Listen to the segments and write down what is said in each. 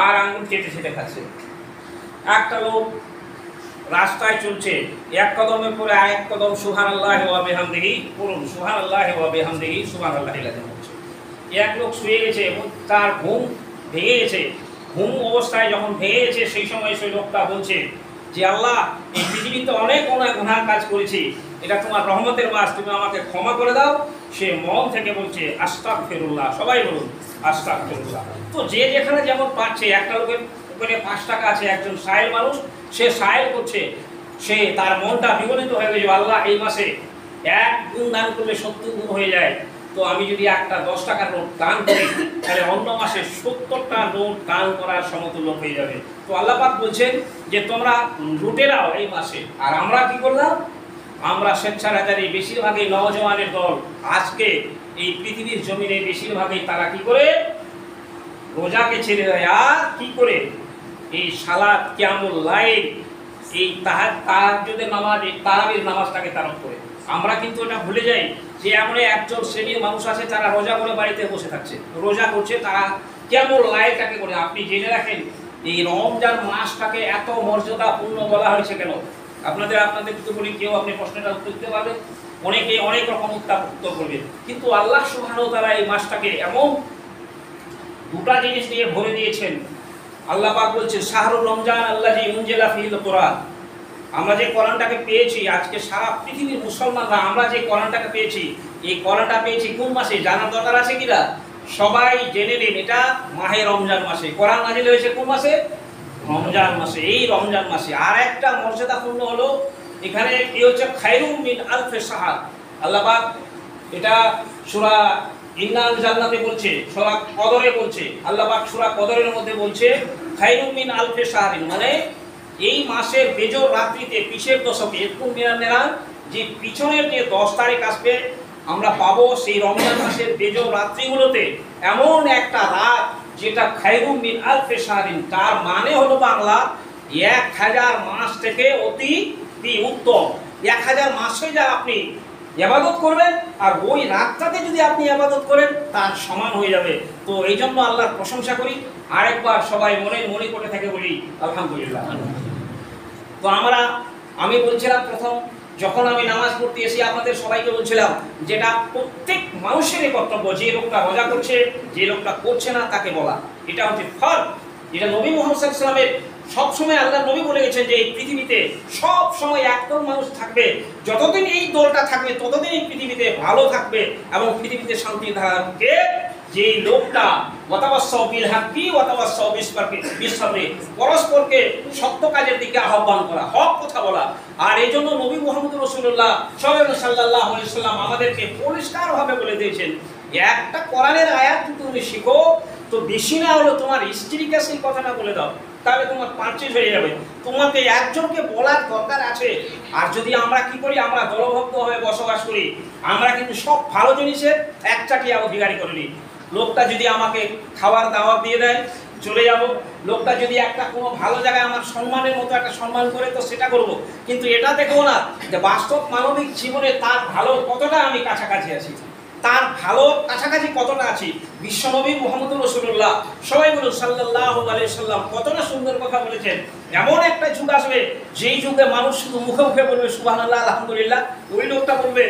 আর আঙুল চেটে চেটে খাচ্ছে। একটা লোক রাস্তায় চলছে, এক কদমের পরে আরেক কদম সুবহানাল্লাহি ওয়া বিহামদিহি পড়ুন, সুবহানাল্লাহি ওয়া বিহামদিহি সুবহানাল্লাহিল আযীম হচ্ছে। এক লোক শুয়ে গেছে এবং তার ঘুম ভেঙে গেছে। ঘুম অবস্থায় যখন ভেঙে গেছে সেই সময় সেই লোকটা বলছে যে আল্লাহ, এই পৃথিবীতে অনেক গুনাহ কাজ করেছি, এটা তোমার রহমতের মাস, তুমি আমাকে ক্ষমা করে দাও। সে মন থেকে বলছে আস্তাগফিরুল্লাহ। সবাই বলুন আস্তাগফিরুল্লাহ। তো যে যেখানে যেমন পাচ্ছে, একটা লোকের উপরে 5 টাকা আছে, একজন সাইল মানুষ, সে সাইল করছে, সে তার মনটা বিগলিত হয়ে গেছে, আল্লাহ এই মাসে 1 গুণ দান করলে 70 গুণ হয়ে যায়, তো আমি যদি একটা 10 টাকার নোট দান করি তাহলে অন্য মাসে 70টা নোট দান করার সমতুল্য হয়ে যাবে। তো আল্লাহ পাক বলছেন যে তোমরা লুটে নাও এই মাসে। আর আমরা কি করলাম? আমরা স্বেচ্ছাচারী বেশিরভাগই নওজওয়ানের দল আজকে এই পৃথিবীর জমিনে বেশিরভাগই তারা কি করে রোজাকে ছেড়ে দেয়, আর কি করে এই সালাত, কিয়ামুল লাইল, এই তাহাজ্জুদের নামাজ, এই তারাবির নামাজটাকে তারক করে। আমরা কিন্তু এটা ভুলে যাই যে এমন একজন শ্রেণীর মানুষ আছে যারা রোজা করে বাড়িতে বসে থাকছে, রোজা করছে, তারা কিয়ামুল লাইলটাকে করে। আপনি জেনে রাখেন এই রমজান মাসটাকে এত মর্যাদাপূর্ণ বলা হয়েছে কেন? আপনাদের কিন্তু বলি, কেউ আপনি প্রশ্নটা উত্তর দিতে পারবেন, অনেকে অনেক রকম উত্তর করবে, কিন্তু আল্লাহ সুবহানাহু ওয়া তাআলা এই মাসটাকে এমন দুটা জিনিস দিয়ে ভরে দিয়েছেন। আল্লাহ পাক বলছে শাহরুর রমজান আল্লাযী উনজিলা ফীহিল কুরআন। আমরা যে কোরআনটাকে পেয়েছি, আজকে সারা পৃথিবীর মুসলমানরা আমরা যে কোরআনটাকে পেয়েছি, এই কোরআনটা পেয়েছি কোন মাসে? জানার দরকার আছে কিনা? সবাই জেনে নিন, এটা মাহে রমজান মাসে। কোরআন নাযিল হয়েছে কোন মাসে? রমজান মাসে। এই রমজান মাসে আর একটা মর্যাদাপূর্ণ হলো, এখানে কি হচ্ছে খায়রুম মিন আলফি শাহর। আল্লাহ পাক এটা সূরা ইন্নাল জান্নাতে বলছে, সূরা কদরে বলছে, আল্লাহ পাক সূরা কদরের মধ্যে বলছে খায়রুম মিন আলফি শাহরিন, মানে এই মাসের বেজর রাত্রিতে, পিছের দশকে, এরকম মিনানেরা যে পিছনের যে 10 তারিখ আসবে আমরা পাবো, সেই রমজান মাসের বেজর রাত্রিগুলোতে এমন একটা রাত যেটা খায়রুম মিন আলফি শাহরিন, তার মানে হলো বাংলা 1000 মাস থেকে অতি উত্তম। 1000 মাসে যা আপনি ইবাদত করবেন, আর ওই রাতটাতে যদি আপনি ইবাদত করেন তার সমান হয়ে যাবে। তো এই জন্য আল্লাহর প্রশংসা করি, আরেকবার সবাই মনে করে থাকে বলি আলহামদুলিল্লাহ। তো আমি বলছিলাম প্রথম যখন আমি নামাজ পড়তে এসে আপনাদের সবাইকে বলছিলাম যেটা প্রত্যেক মানুষেরই কর্তব্য, যে লোকটা রোজা করছে, যে লোকটা করছে না তাকে বলা, এটা হচ্ছে ফরজ। যেটা নবী মুহাম্মদ সাল্লাল্লাহু আলাইহি ওয়াসাল্লামের সবসময় আল্লাহর নবী বলে গেছেন যে এই পৃথিবীতে সব সময় একদল মানুষ থাকবে, যতদিন এই দলটা থাকবে ততদিন এই পৃথিবীতে ভালো থাকবে এবং পৃথিবীতে শান্তি থাকবে। যে লোকটা ওয়াতাওয়াসাউ বিল হাক্কি ওয়াতাওয়াসাউ বিসসাবরি, পরস্পরকে সত্য কাজের দিকে আহ্বান করা, হক কথা বলা। আর এই জন্য নবী মুহাম্মদ রাসূলুল্লাহ সাল্লাল্লাহু আলাইহি ওয়াসাল্লাম আমাদেরকে পরিষ্কারভাবে বলে দিয়েছেন, একটা কোরআনের আয়াত যদি তুমি শিখো তো বেশি না হলো তোমার স্ত্রীকে সেই কথাটা বলে দাও, তাহলে তোমার পারচেজ হয়ে যাবে। তোমাকে একজনকে বলার দরকার আছে। আর যদি আমরা কি করি, আমরা দলবদ্ধ হয়ে বসবাস করি, আমরা কিন্তু সব ভালো জিনিসের একচাটিয়া অধিকারী করে নিই। লোকটা যদি আমাকে খাবার দাওয়াত দিয়ে দেয় চলে যাব, লোকটা যদি একটা কোনো ভালো জায়গায় আমার সম্মানের মতো একটা সম্মান করে তো সেটা করব, কিন্তু এটা দেখবো না যে বাস্তব মানবিক জীবনে তার ভালো কতটা আমি কাছাকাছি আছি, তার ভালো কাছাকাছি কতটা আছি। বিশ্বনবী মুহাম্মদুর রাসূলুল্লাহ সবাই বলুন সাল্লাল্লাহু আলাইহি সাল্লাম কতটা সুন্দর কথা বলেছেন। এমন একটা যুগ আসবে যেই যুগে মানুষ শুধু মুখে মুখে বলবে সুবহানাল্লাহ আলহামদুলিল্লাহ, ওই লোকটা বলবে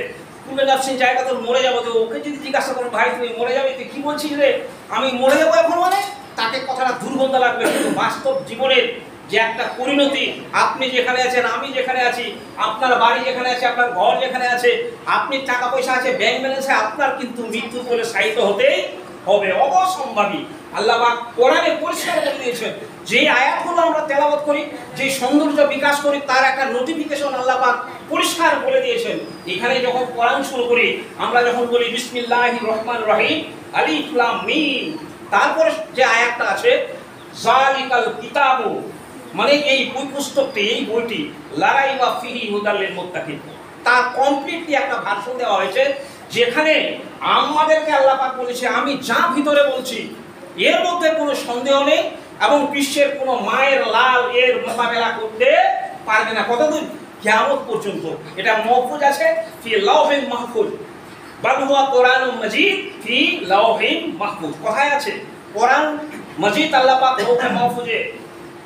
তুমি যাচ্ছি জায়গা তো মরে যাবো। তো ওকে যদি জিজ্ঞাসা করো ভাই তুমি মরে যাবে, তুই কি বলছিস রে, আমি মরে যাবো এখন, মানে তাকে কথাটা দুর্গন্ধ লাগবে। কিন্তু বাস্তব জীবনের যে একটা পরিণতি, আপনি যেখানে আছেন, আমি যেখানে আছি, আপনার বাড়ি যেখানে আছে, আপনার ঘর যেখানে আছে, আপনি টাকা পয়সা আছে, ব্যাংক ব্যালেন্সে, আপনার কিন্তু মৃত্যু বলে সাহিত্য হতেই হবে, অবসম্ভাবী। আল্লাহ পাক কোরআনে পরিষ্কার করে দিয়েছেন, যে আয়াতগুলো আমরা তেলাওয়াত করি, যে সৌন্দর্য বিকাশ করি, তার একটা নোটিফিকেশন আল্লাহ পাক পরিষ্কার বলে দিয়েছেন। এখানে যখন কোরআন শুরু করি, আমরা যখন বলি বিসমিল্লাহির রহমানির রহিম আলিফ লাম মিম, তারপরে যে আয়াতটা আছে যালিকাল কিতাবু, মানে এই বই পুস্তকটি, এই বইটি লা রাইবা ফিহি হুদাল লিল মুত্তাকিন, তার কমপ্লিটলি একটা ভার্সন দেওয়া হয়েছে, যেখানে আমাদেরকে আল্লাহ পাক বলেছে আমি যা ভিতরে বলছি এর মধ্যে কোনো সন্দেহ নেই এবং বিশ্বের কোনো মায়ের লাল এর মোকাবেলা করতে পারবে না। কতদিন? কিয়ামত পর্যন্ত। এটা মাহফুজ আছে ফি লাওহিল মাহফুজ, বাল হুয়া কোরআনুম মাজিদ ফি লাওহিল মাহফুজ। কোথায় আছে? কোরআন মজিদ আল্লাহ পাক লৌহে মাহফুজে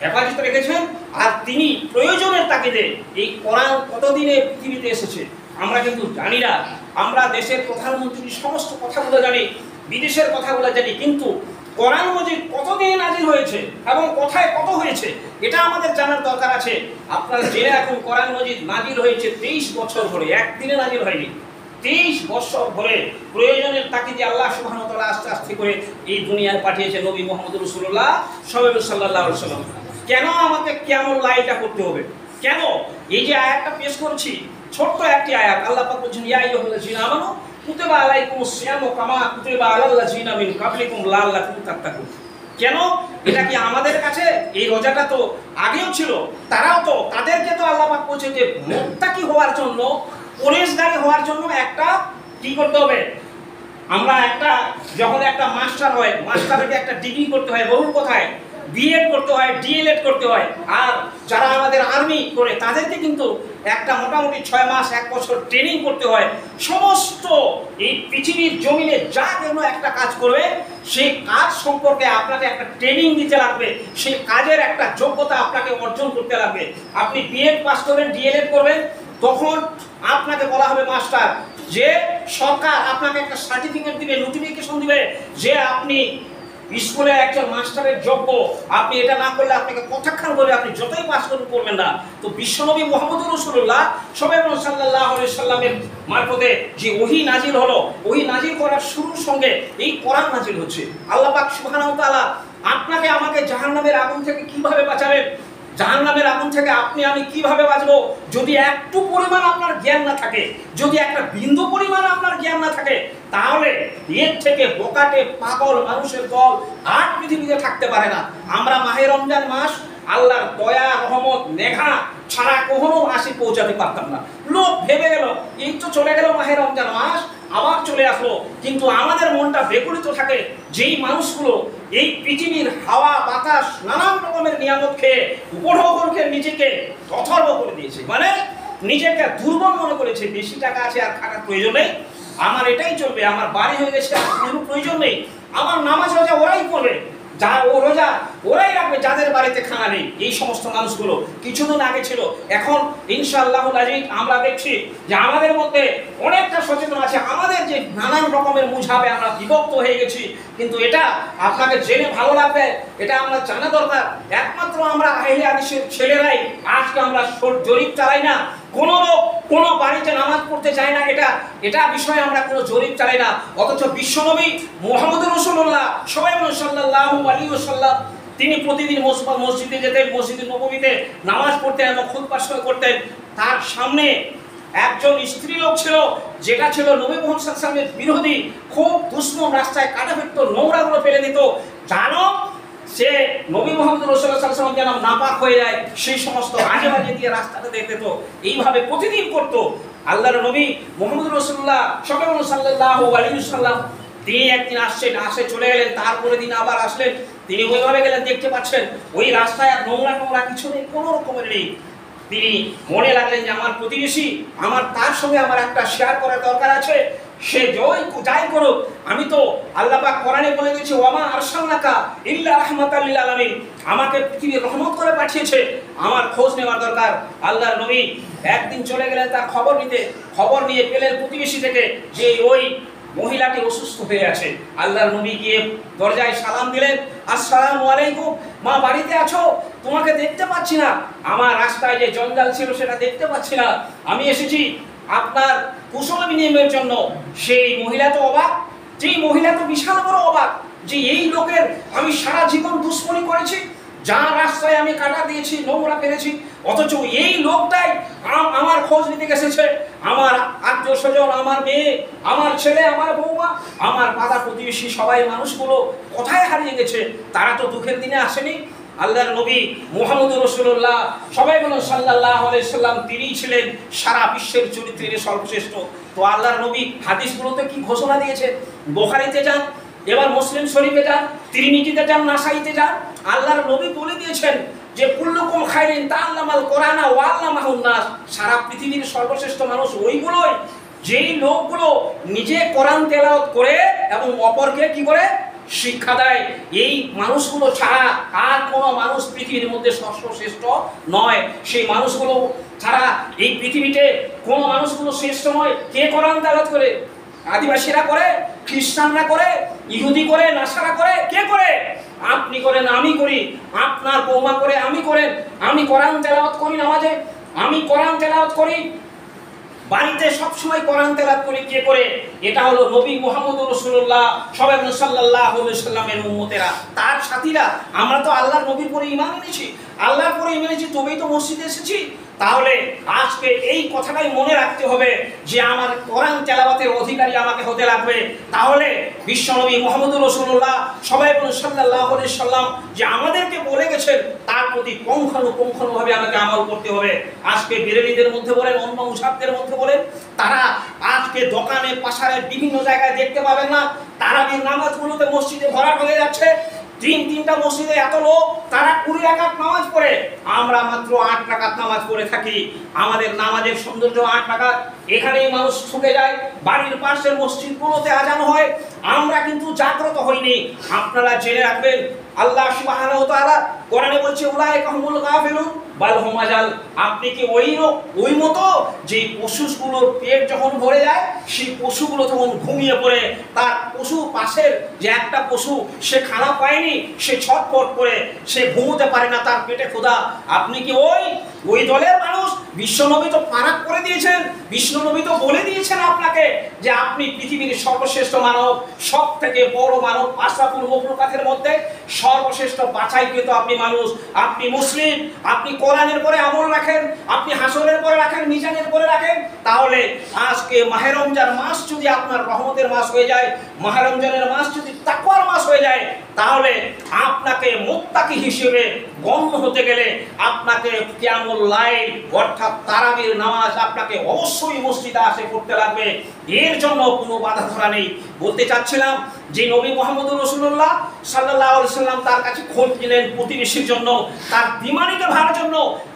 হেফাজত রেখেছেন। আর তিনি প্রয়োজনের তাগিদে এই কোরআন কতদিনে পৃথিবীতে এসেছে আমরা কিন্তু জানি না। আমরা দেশের প্রধানমন্ত্রীর সমস্ত কথাগুলো জানি, বিদেশের কথাগুলো জানি, কিন্তু কোরআন মজিদ কতদিনে নাজিল হয়েছে এবং কোথায় কত হয়েছে এটা আমাদের জানার দরকার আছে। আপনারা জেনে রাখুন, কোরআন মজিদ নাজিল হয়েছে 23 বছর ধরে, একদিনে নাজিল হয়নি। 23 বছর ধরে প্রয়োজনের তাগিদে আল্লাহ সুবহানাহু ওয়া তাআলা আস্তে আস্তে করে এই দুনিয়ায় পাঠিয়েছে নবী মুহাম্মদ রাসূলুল্লাহ সাল্লাল্লাহু আলাইহি ওয়াসাল্লাম। কেন আমাকে কিয়ামুল লাইলটা করতে হবে? কেন? এই যে আয়াতটা পেশ করছি, ছোট্ট একটি আয়াত, আল্লাহ পাক বলেছেন ইয়া আইয়ুহাল্লাযীনা আমানু কুতিবা আলাইকুমুস সিয়ামু কামা কুতিবা আলাল্লাযীনা মিন ক্বাবলিকুম লাআল্লাকুম তাত্তাকুন। কেন? এটা কি আমাদের কাছে? এই রোজাটা তো আগেও ছিল, তারাও তো, তাদেরকে তো আল্লাহ পাক বলেছে যে মুত্তাকি হওয়ার জন্য, পরেশগারী হওয়ার জন্য একটা কি করতে হবে। আমরা একটা যখন একটা মাস্টার হয়, মাস্টারকে একটা ডিগ্রি করতে হয়, বলুন কোথায়, বিএড করতে হয়, ডিএলএড করতে হয়। আর যারা আমাদের আর্মি করে তাদেরকে কিন্তু একটা মোটামুটি 6 মাস 1 বছর ট্রেনিং করতে হয়। সমস্ত এই পৃথিবীর জমিনে যা যেন একটা কাজ করবে সেই কাজ সম্পর্কে আপনাকে একটা ট্রেনিং দিতে লাগবে, সেই কাজের একটা যোগ্যতা আপনাকে অর্জন করতে লাগবে। আপনি বিএড পাস করবেন, ডিএলএড করবেন, তখন আপনাকে বলা হবে মাস্টার, যে সরকার আপনাকে একটা সার্টিফিকেট দিবে, নোটিফিকেশন দিবে যে আপনি স্কুলে একজন মাস্টারের যোগ্য। আপনি এটা না করলে আপনাকে প্রত্যাখ্যান করবে, আপনি যতই পাস করবেন না। তো বিশ্বনবী মুহাম্মদুর রাসূলুল্লাহ সাল্লাল্লাহু আলাইহি সাল্লামের মারফতে যে ওহী নাজিল হলো, ওহী নাজিল করার শুরুর সঙ্গে এই কোরআন নাজিল হচ্ছে। আল্লাহ পাক সুবহানাহু ওয়া তাআলা আপনাকে আমাকে জাহান্নামের আগুন থেকে কিভাবে বাঁচাবেন, জাহান্নামের আগুন থেকে আপনি আমি কিভাবে বাঁচবো, যদি একটু পরিমাণ আপনার জ্ঞান না থাকে, যদি একটা বিন্দু পরিমাণ আপনার জ্ঞান না থাকে, তাহলে এর থেকে বোকাটে পাগল মানুষের দল আর পৃথিবীতে থাকতে পারে না। আমরা মাহে রমজান মাস আল্লাহর দয়া রহমত নেঘা ছাড়া কখনো আসি পৌঁছাতে পারতাম না। লোক ভেবে গেল এই তো চলে গেল মাহে রমজান মাস, আবার চলে আসলো, কিন্তু আমাদের মনটা বেকুলিত থাকে যেই মানুষগুলো এই পৃথিবীর হাওয়া বাতাস নানান রকমের নিয়ামত খেয়ে উপভোগ করে নিজেকে অথর্ব করে দিয়েছে, মানে নিজেকে দুর্বল মনে করেছে। বেশি টাকা আছে আর খাটার প্রয়োজন নেই, আমার এটাই চলবে, আমার বাড়ি হয়ে গেছে আর কোনো প্রয়োজন নেই, আমার নামাজ রোজা ওরাই করবে, যা ও রোজা ওরাই রাখবে যাদের বাড়িতে খানা নেই। এই সমস্ত মানুষগুলো কিছুদিন আগে ছিল, এখন ইনশাআল্লাহুল আজিজ আমরা দেখছি যে আমাদের মধ্যে অনেকটা সচেতন আছে। আমাদের যে নানান রকমের মুঝাবে আমরা বিভক্ত হয়ে গেছি, কিন্তু এটা আপনাকে জেনে ভালো লাগবে, এটা আমরা জানা দরকার। একমাত্র আমরা আহলে হাদিসের ছেলেরাই আজকে আমরা জরিপ চালাই না, কোনো লোক কোনো বাড়িতে নামাজ পড়তে চায় না, এটা বিষয়ে আমরা কোনো জরিপ চালাই না। অথচ বিশ্বনবী মুহাম্মদুর রাসূলুল্লাহ সাল্লাল্লাহু আলাইহি ওয়াসাল্লাম তিনি প্রতিদিন মসজিদে যেতেন, মসজিদে নববীতে নামাজ পড়তেন এবং খুতবা করতেন। তার সামনে একজন স্ত্রী লোক ছিল, যেটা ছিল নবী মুহাম্মদ সাল্লাল্লাহু আলাইহি ওয়াসাল্লামের বিরোধী, খুব দুশ্মন, রাস্তায় কাটা ফেলতো, নোংরাগুলো ফেলে দিত, জানো সে নবী মুহাম্মদ রাসূলুল্লাহ সাল্লাল্লাহু আলাইহি ওয়াসাল্লাম যেন নাপাক হয়ে যায় সেই সমস্ত আজে বাজে দিয়ে রাস্তাটা দেখতে তো এইভাবে প্রতিদিন করতো। আল্লাহর নবী মুহাম্মদ রাসূলুল্লাহ সাল্লাল্লাহু আলাইহি ওয়াসাল্লাম তিনি একদিন আসে চলে গেলেন, তারপরে দিন আবার আসলেন, তিনি ওইভাবে গেলেন, দেখতে পাচ্ছেন ওই রাস্তায় আর নোংরা কিছু নেই, কোনো রকমের নেই। তিনি মনে লাগলেন যে আমার প্রতিবেশী, আমার তার সঙ্গে আমার একটা শেয়ার করার দরকার আছে, সে যাই করুক, আমি তো আল্লাহ পাক কোরআনে বলে দিয়েছে ওয়ামা আরসালনাকা ইল্লা রাহমাতাল লিল আলামিন, আমাকে পৃথিবীর রহমত করে পাঠিয়েছে, আমার খোঁজ নেওয়ার দরকার। আল্লাহর নবী একদিন চলে গেলেন তার খবর নিয়ে পেলেন প্রতিবেশী থেকে যে ওই মহিলাটি অসুস্থ হয়ে আছে। আল্লাহর নবী গিয়ে দরজায় সালাম দিলেন, আসসালামু আলাইকুম, মা বাড়িতে আছো? তোমাকে দেখতে পাচ্ছি না, আমার রাস্তায় যে জঞ্জাল ছিল সেটা দেখতে পাচ্ছি না, আমি এসেছি আপনার কুশল বিনিময়ের জন্য। সেই মহিলা তো অবাক, যেই মহিলা তো বিশাল বড় অবাক যে এই লোকের আমি সারা জীবন দুশ্মনী করেছি, যা রাস্তায় আমি কাটা দিয়েছি, নোংরা ফেলেছি, অথচ এই লোকটাই আমার খোঁজ নিতে এসেছে। আমার আত্মীয় স্বজন, আমার মেয়ে, আমার ছেলে, আমার বৌমা, আমার পাড়া প্রতিবেশী সবাই মানুষগুলো কোথায় হারিয়ে গেছে, তারা তো দুঃখের দিনে আসেনি। আল্লাহর নবী মুহাম্মদুর রাসূলুল্লাহ সবাই বলেন সাল্লাল্লাহু আলাইহি সাল্লাম, তিনিই ছিলেন সারা বিশ্বের চরিত্রের সর্বশ্রেষ্ঠ। তো আল্লাহর নবী হাদিসগুলোতে কি ঘোষণা দিয়েছে, বুখারীতে যান, এবার মুসলিম শরীফে যান, তিরমিজিতে যান, নাসাইতে যান, আল্লাহর নবী বলে দিয়েছেন যে কুল্লুকুম খায়রিন তাআল্লামাল কোরআনা ওয়া আল্লামাহুন নাস, সারা পৃথিবীর সর্বশ্রেষ্ঠ মানুষ ওইগুলোই যেই লোকগুলো নিজে কোরআন তেলাওয়াত করে এবং অপরকে কি করে শিক্ষা দেয়। এই মানুষগুলো ছাড়া আর কোনো মানুষ পৃথিবীর মধ্যে সর্বশ্রেষ্ঠ নয়। সেই মানুষগুলো ছাড়া এই পৃথিবীতে কোনো মানুষগুলো শ্রেষ্ঠ নয়। কে কোরআন তেলাওয়াত করে? আদিবাসীরা করে, খ্রিস্টানরা করে, ইহুদি করে, নাসারা করে, কে করে? আপনি করেন, আমি করি, আপনার বৌমা করে, আমি করেন। আমি কোরআন তেলাওয়াত করি নামাজে, আমি কোরআন তেলাওয়াত করি বাড়িতে, সবসময় কোরআন তেলাওয়াত করি। কে করে? এটা হলো নবী মুহাম্মদ রাসূলুল্লাহ সাল্লাল্লাহু আলাইহি সাল্লামের উম্মতেরা, তার সাথীরা। আমরা তো আল্লাহর নবীর পরে ঈমান এনেছি, আল্লাহর পরে ঈমান এনেছি, তবেই তো মসজিদে এসেছি। তাহলে আজকে এই কথাটাই মনে রাখতে হবে যে আমার কোরআন তেলাওয়াতের অধিকারী আমাকে হতে লাগবে। তাহলে বিশ্বনবী মুহাম্মদ রাসূলুল্লাহ সাল্লাল্লাহু আলাইহি সাল্লাম যে আমাদেরকে বলে গেছেন তার প্রতি পুঙ্খানুপুঙ্খভাবে আমাকে আমল করতে হবে। আজকে বেরেলিদের মধ্যে বলেন, অন্য মুসাফদের মধ্যে বলেন, তারা আজকে দোকানে পাশারে বিভিন্ন জায়গায় দেখতে পাবেন না, তারাবির নামাজগুলোতে মসজিদে ভরাট হয়ে যাচ্ছে। তিনটা মসজিদে এত লোক, তারা 20 রাকাত নামাজ পড়ে, আমরা মাত্র 8 রাকাত নামাজ পড়ে থাকি। আমাদের নামাজের সৌন্দর্য 8 রাকাত, এখানেই মানুষ ঠকে যায়। বাড়ির পাশের মসজিদগুলোতে আজান হয়, আমরা কিন্তু জাগ্রত হইনি। আপনারা জেনে রাখবেন, আল্লাহ সুবহানাহু ওয়া তাআলা কোরআনে বলছে উলাইকা হুমুল গাফিলুন বাল হুম আজাল। আপনি কি ওই মতো যে পশুগুলোর পেট যখন ভরে যায়, সেই পশুগুলো তখন ঘুমিয়ে পড়ে, তার পশু পাশের যে একটা পশু সে খানা পায়নি, সে ছটফট করে, সে ঘুমোতে পারে না, তার পেটে ক্ষুধা। আপনি কি ওই দলের মানুষ? বিশ্বনবী তো ফারাক করে দিয়েছেন, বিশ্বনবী তো বলে দিয়েছেন আপনাকে যে আপনি পৃথিবীর সর্বশ্রেষ্ঠ মানব, সব থেকে বড় মানব, আশরাফুল মাখলুকাতের মধ্যে সর্বশ্রেষ্ঠ বাছাইকৃত আপনি মানুষ, আপনি মুসলিম, আপনি কোরআনের পরে আমল রাখেন, আপনি হাসরের পরে রাখেন, মিজানের পরে রাখেন। তাহলে আজকে মাহে রমজান মাস যদি আপনার রহমতের মাস হয়ে যায়, মাহে রমজানের মাস যদি তাকওয়ার মাস হয়ে যায়, তাহলে আপনাকে মুত্তাকি হিসেবে গণ্য হতে গেলে আপনাকে কিয়ামুল লাইল অর্থাৎ তারাবির নামাজ আপনাকে অবশ্যই মসজিদে আসে পড়তে লাগবে। এর জন্য কোনো বাধা ধরা নেই। বলতে চাচ্ছিলাম যে নবী মুহাম্মদ রাসূলুল্লাহ সাল্লাল্লাহু আলাইহি সাল্লাম তার কাছে খোঁজ নিলেন প্রতিবেশীর জন্য, তার বিমারিকে ভাড়ার জন্য,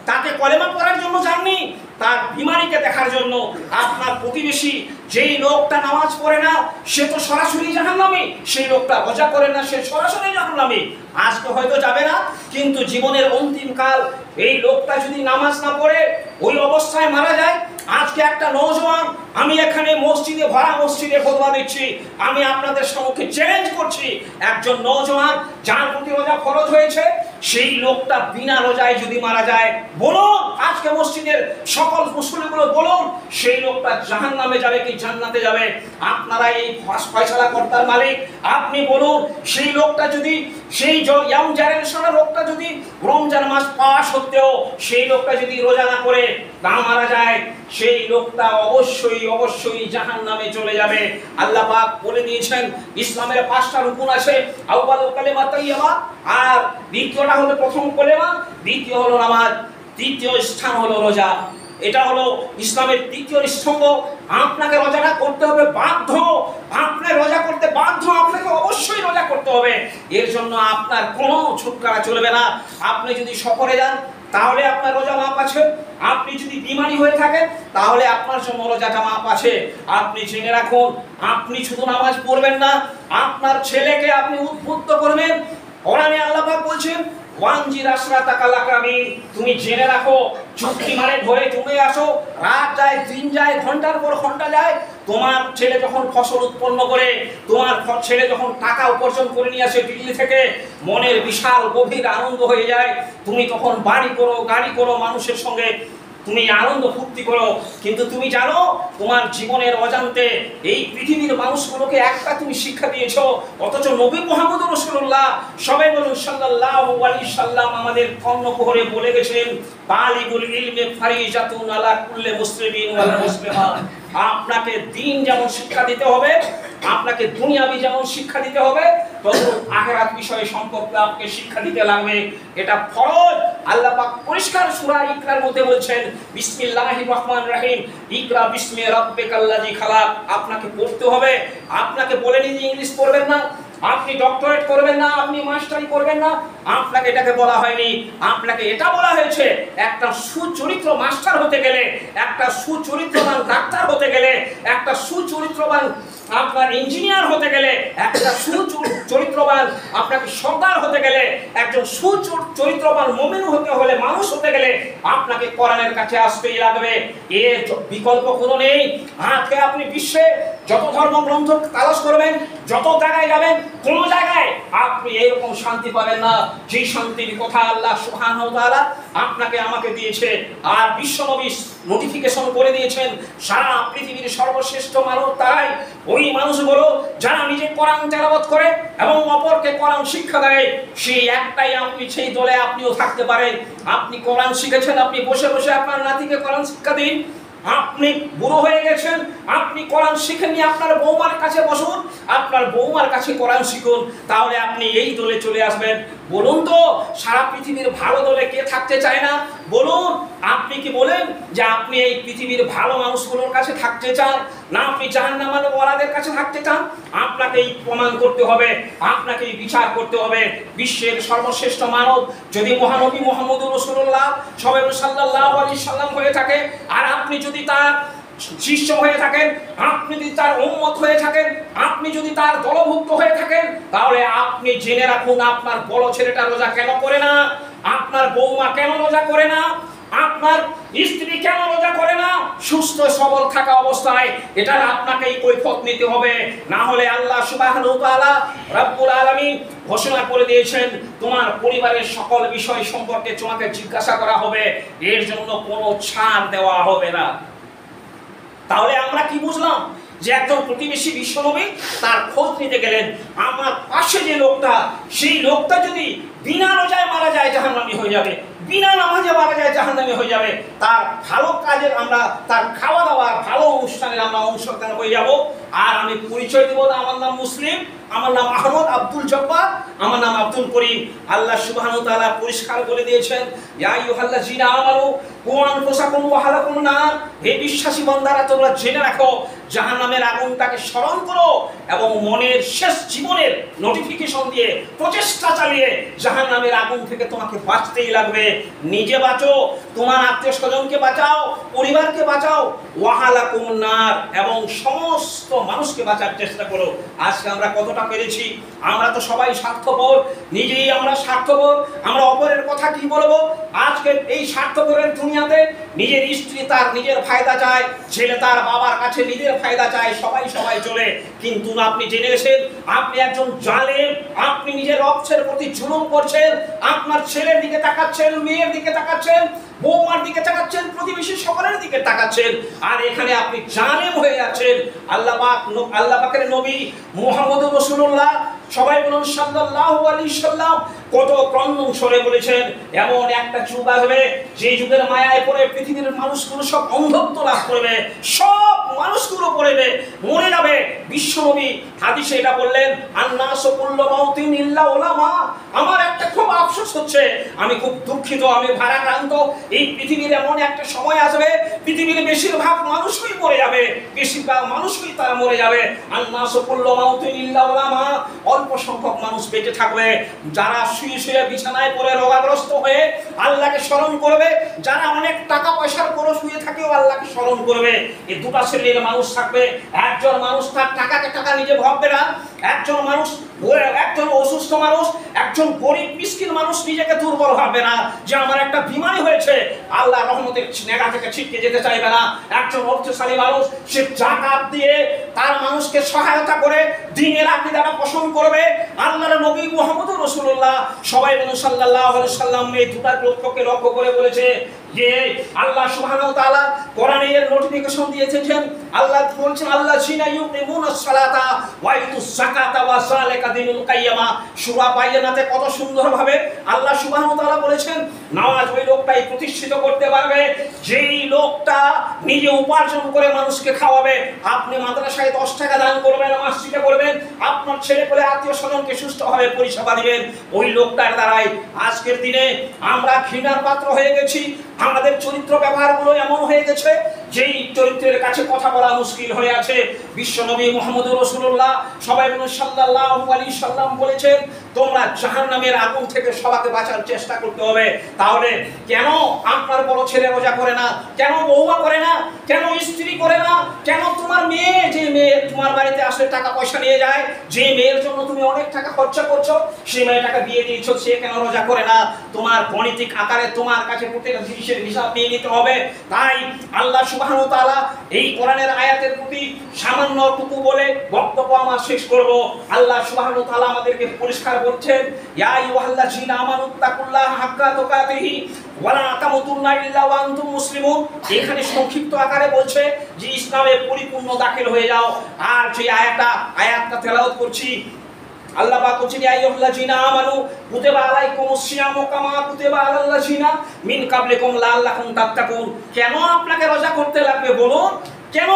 তাকে কলেমা পড়ার জন্য যাননি, তার বিমারিকে দেখার জন্য। আপনার প্রতিবেশী যেই লোকটা নামাজ পড়ে না সে তো সরাসরি জাহান্নামী, সেই লোকটা রোজা করে না সে সরাসরি জাহান্নামী। আজকে হয়তো যাবে না, কিন্তু জীবনের অন্তিম কাল এই লোকটা যদি নামাজ না পড়ে ওই অবস্থায় মারা যায়। আজকে একটা নওজোয়ান, আমি এখানে মসজিদে ভরা মসজিদে খুতবা দিচ্ছি, আমি আপনাদের সম্মুখে চ্যালেঞ্জ করছি, একজন নওজোয়ান যার প্রতি রোজা ফরজ হয়েছে, সেই লোকটা বিনা রোজায় যদি মারা যায়, বলুন আজকে মসজিদের সকল মুসল্লিগুলো বলুন সেই লোকটা জাহান্নামে যাবে কি জান্নাতে যাবে? আপনারা এই ফয়সালা কর্তার মালিক, আপনি বলুন সেই লোকটা যদি, সেই ইয়াং জেনারেশনের লোকটা যদি রমজান মাস পাওয়া সত্ত্বেও সেই লোকটা যদি রোজা না করে না মারা যায়, সেই লোকটা অবশ্যই জাহান্নামে চলে যাবে। আল্লাহ পাক বলে দিয়েছেন ইসলামের 5টা রুকুন আছে, আউয়ালুল কালিমা তাইয়্যিবা, আর দ্বিতীয়টা হলো প্রথম কলেমা, দ্বিতীয় হলো নামাজ, তৃতীয় স্থান হলো রোজা। এটা হলো ইসলামের তৃতীয় স্তম্ভ। আপনাকে রোজাটা করতে হবে বাধ্য, আপনি রোজা করতে বাধ্য, আপনাকে অবশ্যই রোজা করতে হবে। এর জন্য আপনার কোনো ছুটকারা চলবে না। আপনি যদি সফরে যান তাহলে আপনার রোজা মাপ আছে, আপনি যদি বিমারি হয়ে থাকেন তাহলে আপনার জন্য রোজাটা মাপ আছে। আপনি জেনে রাখুন, আপনি শুধু নামাজ পড়বেন না, আপনার ছেলেকে আপনি উদ্বুদ্ধ করবেন। কোরআনে আল্লাহ পাক বলছেন ওয়ানজির আশরাতাকা লাকামিন, তুমি জেনে রাখো চুক্তি মানে ধরে তুমি আসো, রাত যায়, দিন যায়, ঘন্টার পর ঘন্টা যায়, তোমার ছেলে যখন ফসল উৎপন্ন করে, তোমার ছেলে যখন টাকা উপার্জন করে নিয়ে আসে দিল্লি থেকে, মনের বিশাল গভীর আনন্দ হয়ে যায়। তুমি তখন বাড়ি করো, গাড়ি করো, মানুষের সঙ্গে তুমি আনন্দ ফুর্তি করো, কিন্তু তুমি জানো তোমার জীবনের অজান্তে এই পৃথিবীর মানুষগুলোকে একটা তুমি শিক্ষা দিয়েছো। অথচ নবী মুহাম্মদ রাসূলুল্লাহ সবাই বলুন সাল্লাল্লাহু আলাইহি সাল্লাম আমাদের কর্ণকুহরে বলে গেছেন তালিবুল ইলমি ফারিজাতুন আলা কুল্লি মুসলিমিন ওয়াল মুসলিমা। আপনাকে দ্বীন যেমন শিক্ষা দিতে হবে, আপনাকে দুনিয়াবি যেমন শিক্ষা দিতে হবে, তখন আখিরাত বিষয়ে সম্পর্কে আপনাকে শিক্ষা দিতে লাগবে। এটা ফরজ। আল্লাহ পাক পরিষ্কার সূরা ইকরার মধ্যে বলছেন বিসমিল্লাহির রহমানির রহিম, ইকরা বিসমি রাব্বিকাল্লাযী খালাক। আপনাকে পড়তে হবে। আপনাকে বলেনি যে ইংলিশ পড়বেন না, আপনি ডক্টরেট করবেন না, আপনি মাস্টারি করবেন না, আপনাকে এটাকে বলা হয়নি। আপনাকে এটা বলা হয়েছে একটা সুচরিত্র মাস্টার হতে গেলে, একটা সুচরিত্রবান ডাক্তার হতে গেলে, একটা সুচরিত্রবান আপনার ইঞ্জিনিয়ার হতে গেলে, একটা চরিত্রবান, আপনাকে সর্দার হতে গেলে, একজন সুচরিত্রবান মুমিন হতে হলে, মানুষ হতে গেলে আপনাকে কোরআনের কাছে আসতেই লাগবে। এর বিকল্প কোনো নেই। আজকে আপনি বিশ্বে যত ধর্মগ্রন্থ তালাশ করবেন, যত জায়গায় যাবেন, কোন জায়গায় আপনি এরকম শান্তি পাবেন না যে শান্তির কথা আল্লাহ সুবহানাহু ওয়া তাআলা আপনাকে আমাকে দিয়েছে। আর বিশ্বনবী নোটিফিকেশন করে দিয়েছেন, সারা পৃথিবীর সর্বশ্রেষ্ঠ মানব তারাই, ওই মানুষগুলো যারা নিজে কোরআন তেলাওয়াত করে এবং অপরকে কোরআন শিক্ষা দেয়। সেই একটাই আপনি, সেই দলে আপনিও থাকতে পারেন। আপনি কোরআন শিখেছেন, আপনি বসে বসে আপনার নাতিকে কোরআন শিক্ষা দিন। আপনি বুড়ো হয়ে গেছেন, আপনি কোরআন শিখেননি, আপনার বৌমার কাছে বসুন, আপনার বৌমার কাছে কোরআন শিখুন, তাহলে আপনি এই দলে চলে আসবেন। বলুন তো, সারা পৃথিবীর ভালো দলে কে থাকতে চায় না? বলুন, আপনি কি বলেন যে আপনি এই পৃথিবীর ভালো মানুষগুলোর কাছে থাকতে চান, না আপনি জাহান্নামের ওয়ালাদের কাছে থাকতে চান? আপনাকেই প্রমাণ করতে হবে, আপনাকেই বিচার করতে হবে। বিশ্বের সর্বশ্রেষ্ঠ মানব যদি মহানবী মুহাম্মদুর রাসূলুল্লাহ সাল্লাল্লাহু আলাইহি সাল্লাম হয়ে থাকে, আর আপনি যদি তার শিষ্য হয়ে থাকেন, আপনি যদি তার উম্মত হয়ে থাকেন, আপনি যদি তার দলভুক্ত হয়ে থাকেন, তাহলে আপনি জেনে রাখুন, আপনার বড় ছেলেটা রোজা কেন করে না, আপনার বৌমা কেন রোজা করে না, আপনার স্ত্রী কেন রোজা করে না? সুস্থ সবল থাকা অবস্থায় এটা আপনাকেই কৈফিয়ত নিতে হবে। না হলে আল্লাহ সুবহানাহু ওয়া তাআলা রব্বুল আলামিন ঘোষণা করে দিয়েছেন, তোমার পরিবারের সকল বিষয় সম্পর্কে তোমাকে জিজ্ঞাসা করা হবে, এর জন্য কোনো ছাড় দেওয়া হবে না। তাহলে আমরা কি বুঝলাম? যে একজন প্রতিবেশী বিশ্বনবী তার খোঁজ নিতে গেলেন, আমার পাশে যে লোকটা, সেই লোকটা যদি বিনা রোজায় মারা যায় জাহান্নামী হয়ে যাবে, বিনা নামাজে মারা যায় জাহান্নামী হয়ে যাবে। তার ভালো কাজের আমরা, তার খাওয়া দাওয়ার ভালো অনুষ্ঠানের আমরা অংশগ্রহণ হয়ে যাব। আর আমি পরিচয় দেব না, আমার নাম মুসলিম, আমার নাম আহমদ আব্দুল জব্বার, আমার নাম আব্দুল করিম। আল্লাহ সুবহানাহু ওয়া তাআলা পরিষ্কার বলে দিয়েছেন, ইয়া আইয়ুহাল্লাযীনা আমানু কু আনফুসাকুম ওয়া আহলিকুম নার, হে বিশ্বাসী বান্দারা তোমরা জেনে রাখো, জাহান্নামের আগুনটাকে স্মরণ করো এবং মনের শেষ জীবনের নোটিফিকেশন দিয়ে প্রচেষ্টা চালিয়ে জাহান্নামের আগুন থেকে তোমাকে বাঁচতেই লাগবে। নিজে বাঁচো, তোমার আত্মীয় স্বজনকে বাঁচাও, পরিবারকে বাঁচাও, ওয়া আহলিকুম নার, এবং সমস্ত মানুষকে বাঁচার চেষ্টা করো। আজকে আমরা কতটা পেরেছি? আমরা তো সবাই স্বার্থপর, নিজেই আমরা স্বার্থপর, আমরা অপরের কথা কি বলবো? আজকে এই স্বার্থপরের দুনিয়াতে নিজের স্ত্রী তার নিজের ফায়দা চায়, ছেলে তার বাবার কাছে নিজের ফায়দা চায়, সবাই সবাই চলে। কিন্তু আপনি জেনে গেছেন আপনি একজন জালেম, আপনি নিজের রক্তের প্রতি জুলুম করছেন, আপনার ছেলের দিকে তাকাচ্ছেন, মেয়ের দিকে তাকাচ্ছেন, বৌমার দিকে তাকাচ্ছেন, প্রতিবেশী সকলের দিকে তাকাচ্ছেন, আর এখানে আপনি জালেম হয়ে যাচ্ছেন। আল্লাহ পাকের নবী মুহাম্মদুর রাসূলুল্লাহ, সবাই বলুন সাল্লাল্লাহু আলাইহি সাল্লাম, কত ক্রন্দন স্বরে বলেছেন, এমন একটা যুগ আসবে যে যুগের মায়ায় পড়ে পৃথিবীর মানুষগুলো সব অন্ধত্ব লাভ করবে, সব মানুষগুলো পড়বে, মরে যাবে। বিশ্বনবী হাদিসে এটা বললেন, আন্নাসু কুল্লু মাউতিন ইল্লা উলামা। আমার একটা খুব আফসোস হচ্ছে, আমি খুব দুঃখিত, আমি ভারাক্রান্ত। এই পৃথিবীর এমন একটা সময় আসবে, পৃথিবীর বেশিরভাগ মানুষই মরে যাবে, বেশিরভাগ মানুষই তারা মরে যাবে। আন্নাসু কুল্লু মাউতিন ইল্লা উলামা, অল্প সংখ্যক মানুষ বেঁচে থাকবে, যারা শুয়ে শুয়ে বিছানায় পড়ে রোগাগ্রস্ত হয়ে আল্লাহকে স্মরণ করবে, যারা অনেক টাকা পয়সার পরে শুয়ে থাকেও আল্লাহকে স্মরণ করবে। এই দুটা শ্রেণীর মানুষ থাকবে। একজন মানুষ তার টাকাকে টাকা নিজে ভাববে না, একজন অসুস্থ মানুষ, একজন গরিব মিসকিন মানুষ নিজেকে দুর্বল ভাববে না যে আমার একটা বিমারি হয়েছে, আল্লাহ রহমতের নেগা থেকে ছিটকে যেতে চাইবে না। একজন অর্থশালী মানুষ, সে জাকাত দিয়ে তার মানুষকে সহায়তা করে দ্বীনের আকীদাটা পোষণ করবে। আল্লাহর নবী মুহাম্মদুর রাসূলুল্লাহ, সবাই বলুন সাল্লাল্লাহু আলাইহি সাল্লাম, এই দুটা লক্ষ্যকে লক্ষ্য করে বলেছে যে আল্লাহ সুবহানাহু ওয়া তাআলা কোরআনে এর নোটিফিকেশন দিয়েছেন। আল্লাহ বলছেন, আল্লাযীনা ইউকিমুনাস সালাতা ওয়া ইউতুজ যাকাতা ওয়া যালিকা দীনুল কাইয়্যিমা। সূরা বাইয়ানাতে কত সুন্দরভাবে আল্লাহ সুবহানাহু ওয়া তাআলা বলেছেন, নামাজ ওই লোকটাই প্রতিষ্ঠিত করতে পারবে যেই লোকটা নিজে উপার্জন করে মানুষকে খাওয়াবে। আপনি মাদ্রাসায় 10 টাকা দান করবেন, মসজিদে করবেন, আপনার ছেলে পেলে আত্মীয় স্বজনকে সুষ্ঠুভাবে পরিষেবা দিবেন, ওই লোকটার দ্বারাই আজকের দিনে আমরা ঘৃণার পাত্র হয়ে গেছি। আমাদের চরিত্র ব্যবহারগুলো এমন হয়ে গেছে যেই চরিত্রের কাছে কথা বলা মুশকিল হয়ে আছে। বিশ্বনবী মুহাম্মদুর রাসূলুল্লাহ, সবাই বলুন সাল্লাল্লাহু আলাইহি সাল্লাম বলেছেন, তোমরা জাহান্নামের আগুন থেকে সবাইকে বাঁচার চেষ্টা করতে হবে। তাহলে কেন আপনার বড় ছেলে রোজা করে না, কেন বউমা করে না, কেন স্ত্রী করে না, কেন তোমার মেয়ে, যে মেয়ে তোমার বাড়িতে আসলে টাকা পয়সা নিয়ে যায়, যে মেয়ের জন্য তুমি অনেক টাকা খরচা করছো, সেই মেয়েটাকে বিয়ে দিয়েছো, সে কেন রোজা করে না? তোমার গণিতিক আকারে তোমার কাছে প্রত্যেকটা জিনিসের হিসাব নিয়ে নিতে হবে। তাই আল্লাহ সুবহানাহু ওয়া তাআলা এই কোরআনের আয়াতের প্রতি সামান্যটুকু বলে বক্তব্য আমার শেষ করব। আল্লাহ সুবহানাহু ওয়া তাআলা আমাদেরকে পরিষ্কার বলছেন, ইয়া আইয়ুহাল্লাযীনা আমানুত্তাকুল্লাহা হাক্কা তুকাতিহি ওয়া লা তামুতুন্না ইল্লা ওয়া আনতুম মুসলিমুন। এখানে সংক্ষিপ্ত আকারে বলছে যে ইসলামে পরিপূর্ণ দাখিল হয়ে যাও। আর যে আয়াতটা তেলাওয়াত করছি, আল্লাহ পাক বলছেন, ইয়া আইয়ুহাল্লাযীনা আমানু কুতিবা আলাইকুমুস সিয়ামু কামা কুতিবা আলাল্লাযীনা মিন কাবলিকুম লাআল্লাকুম তাত্তাকুন। কেন আপনাকে রোজা করতে লাগবে বলুন? কেন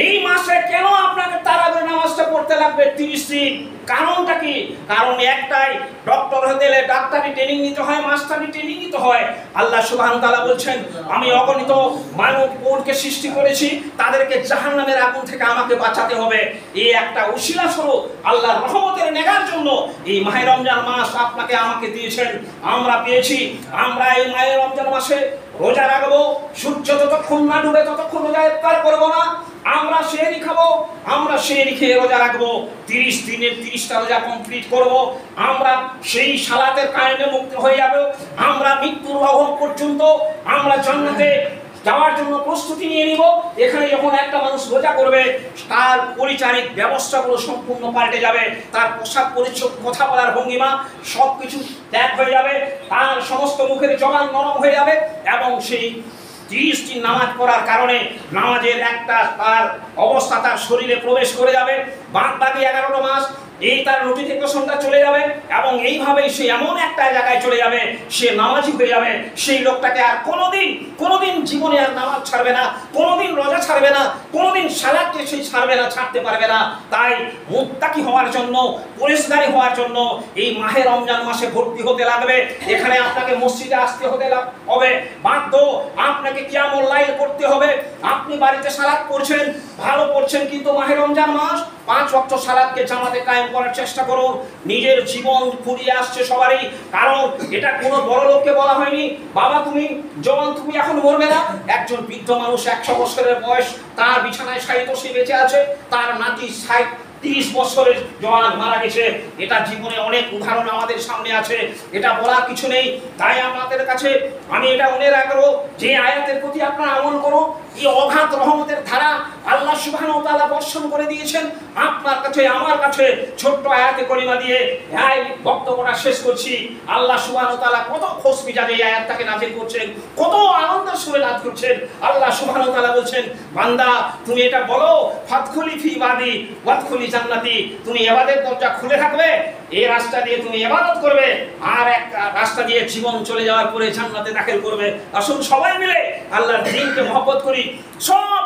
এই মাসে কেন আপনাকে তারাবির নামাজটা পড়তে লাগবে 30 দিন? কারণটা কি? কারণ একটাই, ডক্টর হতে গেলে ডাক্তারি ট্রেনিং নিতে হয়, মাস্টারি ট্রেনিং নিতে হয়। আল্লাহ সুবহানাহু ওয়া তাআলা বলছেন, আমি অগণিত মানব কোনকে সৃষ্টি করেছি, তাদেরকে জাহান্নামের আগুন থেকে আমাকে বাঁচাতে হবে। এই একটা উসিলা স্বরূপ আল্লাহর রহমতের নেগার জন্য এই মাহে রমজান মাস আপনাকে আমাকে দিয়েছেন, আমরা পেয়েছি। আমরা এই মাহে রমজান মাসে রোজা রাখবো, সূর্য যতক্ষণ না ডুবে ততক্ষণ রোজা ইফতার করবো না। আমরা সেহরি খাবো, আমরা সেহরি খেয়ে রোজা রাখবো, 30 দিনের 30টা রোজা কমপ্লিট করব। আমরা সেই সালাতের কায়েমে মুক্ত হয়ে যাব। আমরা মৃত্যুর আগ পর্যন্ত আমরা জান্নাতে যাওয়ার জন্য প্রস্তুতি নিয়ে নিব। এখানে যখন একটা মানুষ রোজা করবে, তার পরিচারিক ব্যবস্থাগুলো সম্পূর্ণ পাল্টে যাবে। তার পোশাক পরিচ্ছদ, কথা বলার ভঙ্গিমা সবকিছু ত্যাগ হয়ে যাবে। তার সমস্ত মুখের জবান নরম হয়ে যাবে এবং সেই 30 দিন নামাজ পড়ার কারণে নামাজের একটা তার অবস্থা তার শরীরে প্রবেশ করে যাবে। বাকি 11টা মাস এই তার নোটিফিকেশনটা চলে যাবে এবং এইভাবেই সে এমন একটা জায়গায় চলে যাবে, সে নামাজি হয়ে যাবে। সেই লোকটাকে আর কোনোদিন জীবনে আর নামাজ ছাড়বে না, কোনোদিন রোজা ছাড়বে না, কোনোদিন সালাতকে সে ছাড়বে না, ছাড়তে পারবে না। তাই মুত্তাকি হওয়ার জন্য, পরিষ্কারী হওয়ার জন্য এই মাহে রমজান মাসে ভর্তি হতে লাগবে। এখানে আপনাকে মসজিদে আসতে হবে বাধ্য, আপনাকে কিয়ামুল লাইল করতে হবে। আপনি বাড়িতে সালাত পড়ছেন, ভালো পড়ছেন, কিন্তু মাহে রমজান মাস 5 ওয়াক্ত সালাতকে জামাতে কায়েম করার চেষ্টা করুন। নিজের জীবন ফুরিয়ে আসছে সবারই, কারণ এটা কোনো বড় লোককে বলা হয়নি, বাবা তুমি জওয়ান, তুমি এখন মরবে না। একজন বৃদ্ধ মানুষ 100 বছরের বয়স, তার বিছানায় শায়িত, সে বেঁচে আছে, তার নাতি 30 বছরের জওয়ান মারা গেছে। এটা জীবনে অনেক উদাহরণ আমাদের সামনে আছে, এটা বলার কিছু নেই। তাই আমাদের কাছে আমি এটা মনে রাখবো যে আয়াতের প্রতি আপনারা আমল করুন। এই অগাধ রহমতের ধারা আল্লাহ সুবহানাহু ওয়া তাআলা বর্ষণ করে দিয়েছেন আপনার কাছে, আমার কাছে। ছোট্ট আয়াতে করিমা দিয়ে এই বক্তব্যটা শেষ করছি। আল্লাহ সুবহানাহু ওয়া তাআলা কত খুশ মিজাজে এই আয়াতটাকে নাযিল করছেন, কত আনন্দের সুরে নাযিল করছেন। আল্লাহ সুবহানাহু ওয়া তাআলা বলছেন, বান্দা তুমি এটা বলো, ফাদখুলি ফি ইবাদি ওয়াদখুলি জান্নাতি, তুমি ইবাদতের দরজা খুলে থাকবে, এই রাস্তা দিয়ে তুমি ইবাদত করবে, আর এক রাস্তা দিয়ে জীবন চলে যাওয়ার পরে জান্নাতে দাখিল করবে। আসুন সবাই মিলে আল্লাহর দ্বীনকে মহব্বত করি। সব